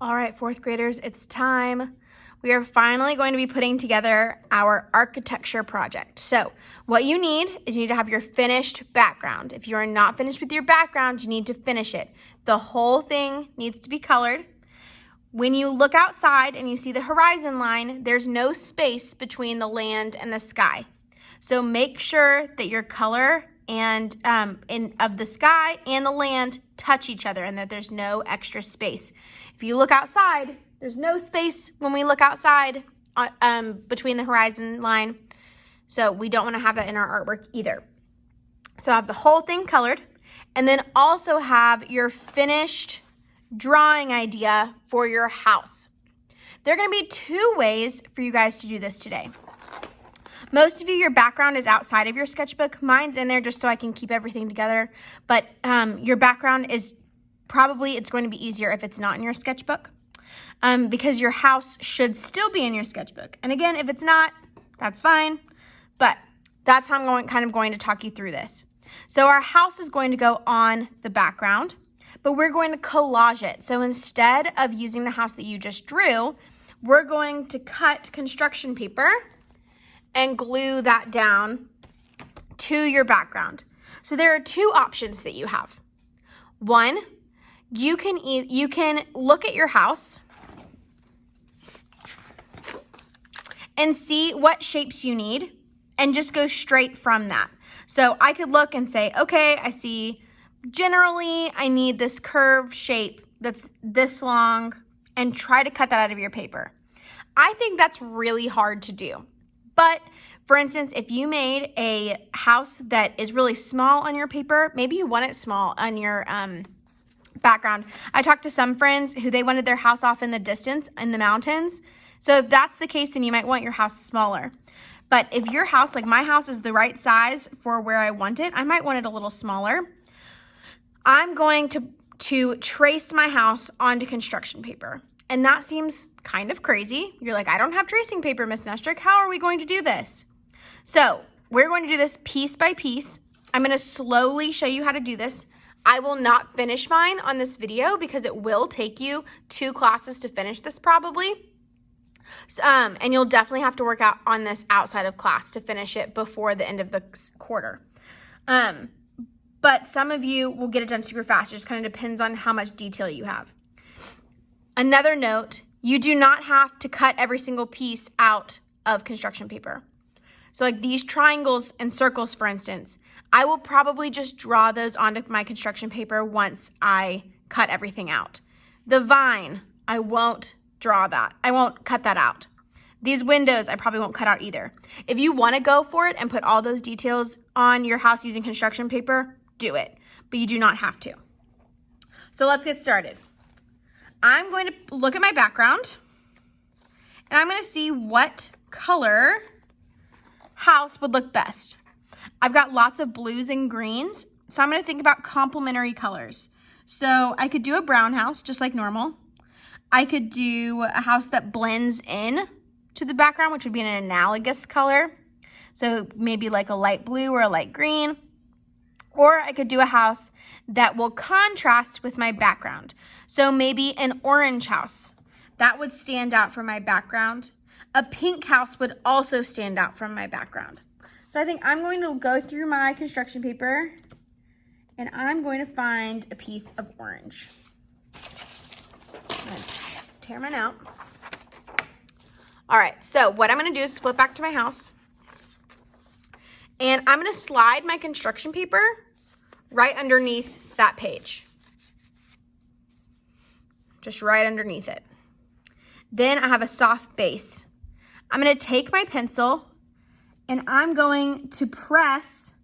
All right, fourth graders, it's time. We are finally going to be putting together our architecture project. So what you need is you need to have your finished background. If you are not finished with your background, you need to finish it. The whole thing needs to be colored. When you look outside and you see the horizon line, there's no space between the land and the sky. So make sure that your color and of the sky and the land touch each other and that there's no extra space. If you look outside, there's no space when we look outside between the horizon line. So we don't want to have that in our artwork either. So have the whole thing colored and then also have your finished drawing idea for your house. There are going to be two ways for you guys to do this today. Most of you, your background is outside of your sketchbook. Mine's in there just so I can keep everything together. But your background is probably, it's going to be easier if it's not in your sketchbook because your house should still be in your sketchbook. And again, if it's not, that's fine. But that's how I'm kind of going to talk you through this. So our house is going to go on the background, but we're going to collage it. So instead of using the house that you just drew, we're going to cut construction paper and glue that down to your background. So there are two options that you have. One, you can look at your house and see what shapes you need and just go straight from that. So I could look and say, okay, I see generally I need this curved shape that's this long and try to cut that out of your paper. I think that's really hard to do. But for instance, if you made a house that is really small on your paper, maybe you want it small on your background. I talked to some friends who they wanted their house off in the distance in the mountains. So if that's the case, then you might want your house smaller. But if your house, like my house, is the right size for where I want it, I might want it a little smaller. I'm going to trace my house onto construction paper. And that seems kind of crazy. You're like, I don't have tracing paper, Miss Nestrick. How are we going to do this? So we're going to do this piece by piece. I'm going to slowly show you how to do this. I will not finish mine on this video because it will take you 2 classes to finish this probably. And you'll definitely have to work out on this outside of class to finish it before the end of the quarter. But some of you will get it done super fast. It just kind of depends on how much detail you have. Another note, you do not have to cut every single piece out of construction paper. So like these triangles and circles, for instance, I will probably just draw those onto my construction paper once I cut everything out. The vine, I won't draw that. I won't cut that out. These windows, I probably won't cut out either. If you want to go for it and put all those details on your house using construction paper, do it. But you do not have to. So let's get started. I'm going to look at my background and I'm going to see what color house would look best. I've got lots of blues and greens, so I'm going to think about complementary colors. So I could do a brown house just like normal. I could do a house that blends in to the background, which would be an analogous color. So maybe like a light blue or a light green. Or I could do a house that will contrast with my background. So maybe an orange house. That would stand out from my background. A pink house would also stand out from my background. So I think I'm going to go through my construction paper and I'm going to find a piece of orange. Let's tear mine out. All right, so what I'm going to do is flip back to my house. And I'm going to slide my construction paper right underneath that page. Just right underneath it. Then I have a soft base. I'm going to take my pencil and I'm going to press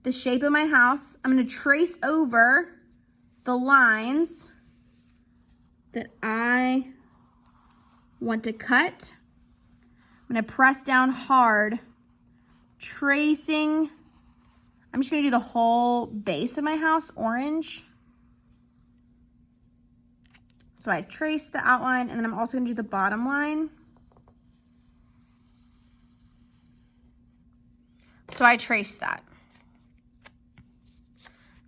the shape of my house. I'm going to trace over the lines that I want to cut. I'm going to press down hard, tracing. I'm just going to do the whole base of my house orange. So I trace the outline, and then I'm also going to do the bottom line. So I trace that.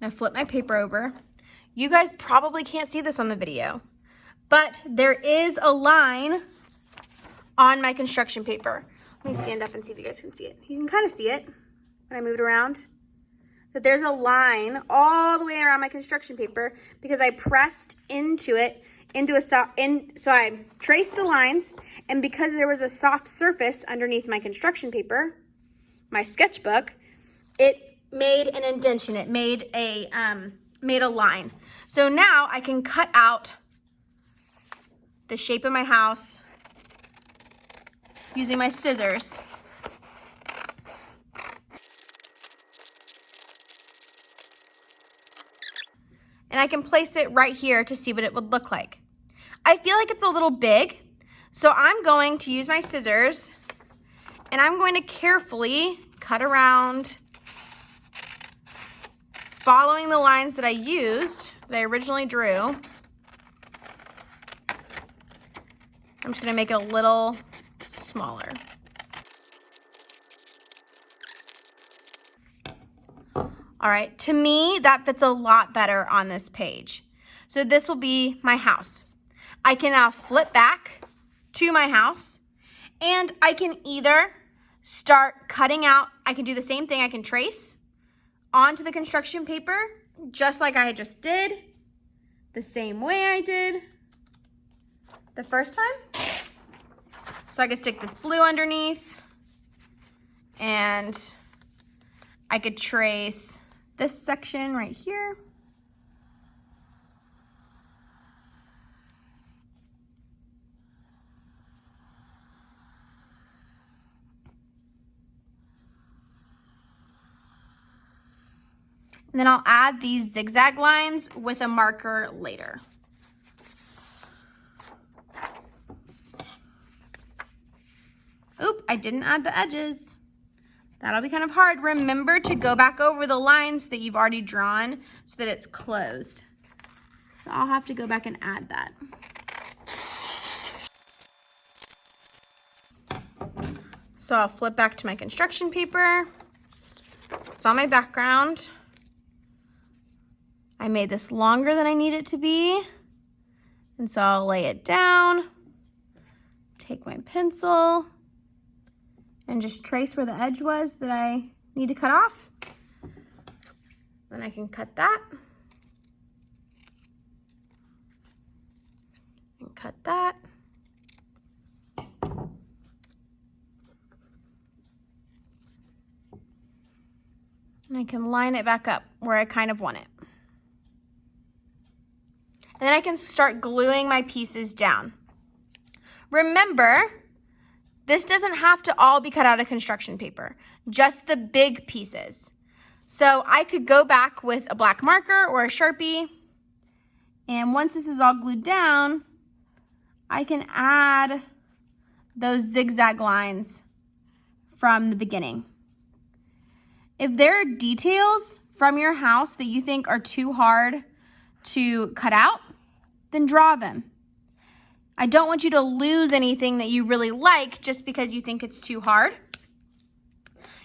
Now flip my paper over. You guys probably can't see this on the video, but there is a line on my construction paper. Let me stand up and see if you guys can see it. You can kind of see it when I move it around. That there's a line all the way around my construction paper because I pressed into it so I traced the lines, and because there was a soft surface underneath my construction paper, my sketchbook, it made an indentation. It made a line. So now I can cut out the shape of my house using my scissors. And I can place it right here to see what it would look like. I feel like it's a little big, so I'm going to use my scissors and I'm going to carefully cut around, following the lines that I used, that I originally drew. I'm just gonna make it a little smaller. All right, to me, that fits a lot better on this page. So this will be my house. I can now flip back to my house, and I can either start cutting out, I can do the same thing, I can trace onto the construction paper, just like I just did, the same way I did the first time. So I could stick this blue underneath, and I could trace this section right here. And then I'll add these zigzag lines with a marker later. Oop, I didn't add the edges. That'll be kind of hard. Remember to go back over the lines that you've already drawn so that it's closed. So I'll have to go back and add that. So I'll flip back to my construction paper. It's on my background. I made this longer than I need it to be. And so I'll lay it down, take my pencil, and just trace where the edge was that I need to cut off. Then I can cut that. And cut that. And I can line it back up where I kind of want it. And then I can start gluing my pieces down. Remember, this doesn't have to all be cut out of construction paper, just the big pieces. So I could go back with a black marker or a Sharpie, and once this is all glued down, I can add those zigzag lines from the beginning. If there are details from your house that you think are too hard to cut out, then draw them. I don't want you to lose anything that you really like just because you think it's too hard.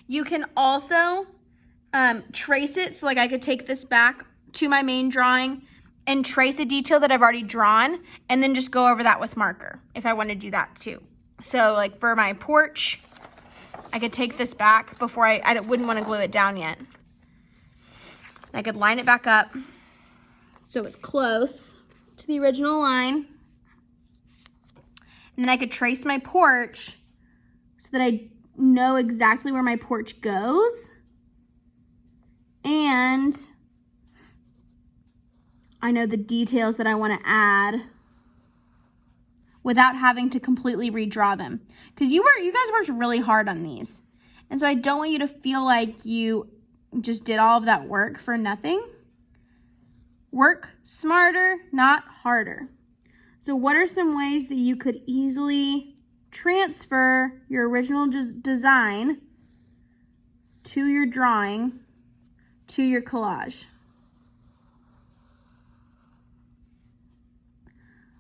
You can also trace it. So like I could take this back to my main drawing and trace a detail that I've already drawn and then just go over that with marker if I want to do that too. So like for my porch, I could take this back before I wouldn't want to glue it down yet. I could line it back up so it's close to the original line. And then I could trace my porch so that I know exactly where my porch goes. And I know the details that I want to add without having to completely redraw them. Because you guys worked really hard on these. And so I don't want you to feel like you just did all of that work for nothing. Work smarter, not harder. So what are some ways that you could easily transfer your original design to your drawing, to your collage?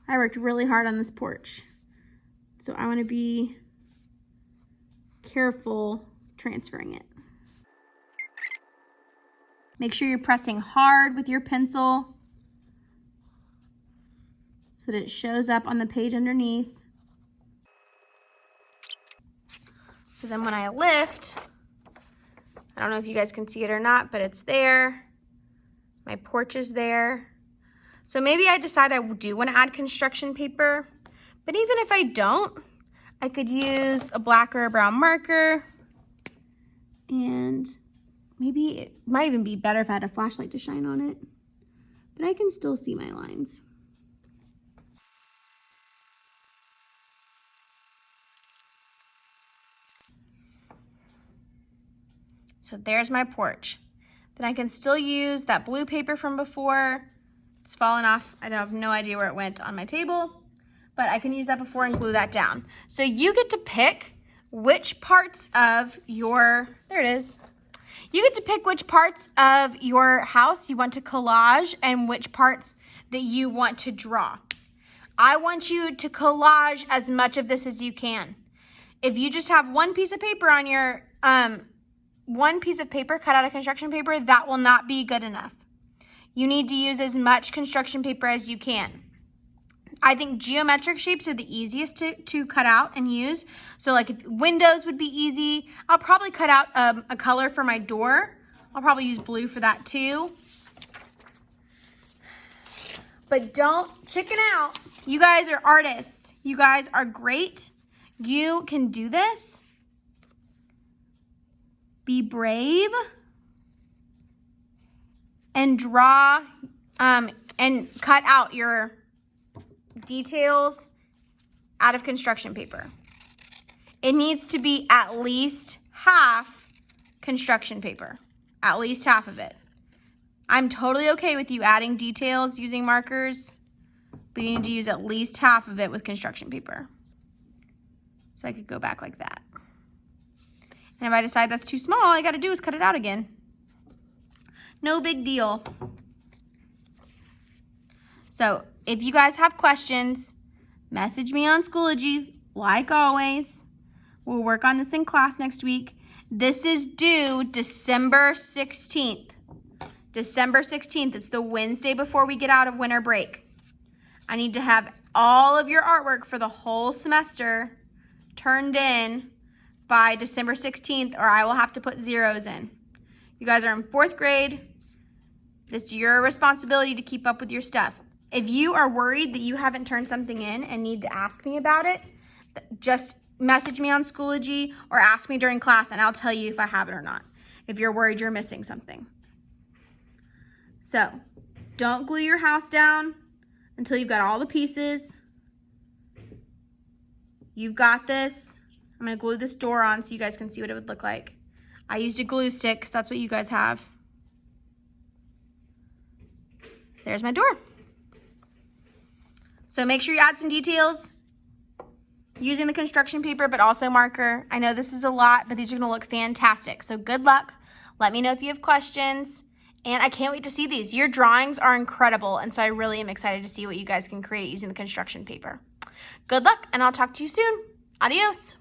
I worked really hard on this porch, so I want to be careful transferring it. Make sure you're pressing hard with your pencil so that it shows up on the page underneath. So then when I lift, I don't know if you guys can see it or not, but it's there. My porch is there. So maybe I decide I do want to add construction paper, but even if I don't, I could use a black or a brown marker, and maybe it might even be better if I had a flashlight to shine on it, but I can still see my lines. So there's my porch. Then I can still use that blue paper from before. It's fallen off. I have no idea where it went on my table, but I can use that before and glue that down. So you get to pick which parts of your, there it is. You get to pick which parts of your house you want to collage and which parts that you want to draw. I want you to collage as much of this as you can. If you just have one piece of paper on your, one piece of paper cut out of construction paper, that will not be good enough. You need to use as much construction paper as you can. I think geometric shapes are the easiest to cut out and use. So like if windows would be easy. I'll probably cut out a color for my door. I'll probably use blue for that too. But don't chicken out. You guys are artists. You guys are great. You can do this. Be brave and draw and cut out your details out of construction paper. It needs to be at least half construction paper, at least half of it. I'm totally okay with you adding details using markers, but you need to use at least half of it with construction paper. So I could go back like that. And if I decide that's too small, all I gotta do is cut it out again. No big deal. So if you guys have questions, message me on Schoology, like always. We'll work on this in class next week. This is due December 16th. December 16th, it's the Wednesday before we get out of winter break. I need to have all of your artwork for the whole semester turned in by December 16th, or I will have to put zeros in. You guys are in 4th grade. It's your responsibility to keep up with your stuff. If you are worried that you haven't turned something in and need to ask me about it, just message me on Schoology or ask me during class and I'll tell you if I have it or not, if you're worried you're missing something. So, don't glue your house down until you've got all the pieces. You've got this. I'm gonna glue this door on so you guys can see what it would look like. I used a glue stick because that's what you guys have. There's my door. So make sure you add some details using the construction paper, but also marker. I know this is a lot, but these are gonna look fantastic. So good luck. Let me know if you have questions. And I can't wait to see these. Your drawings are incredible, and so I really am excited to see what you guys can create using the construction paper. Good luck, and I'll talk to you soon. Adios.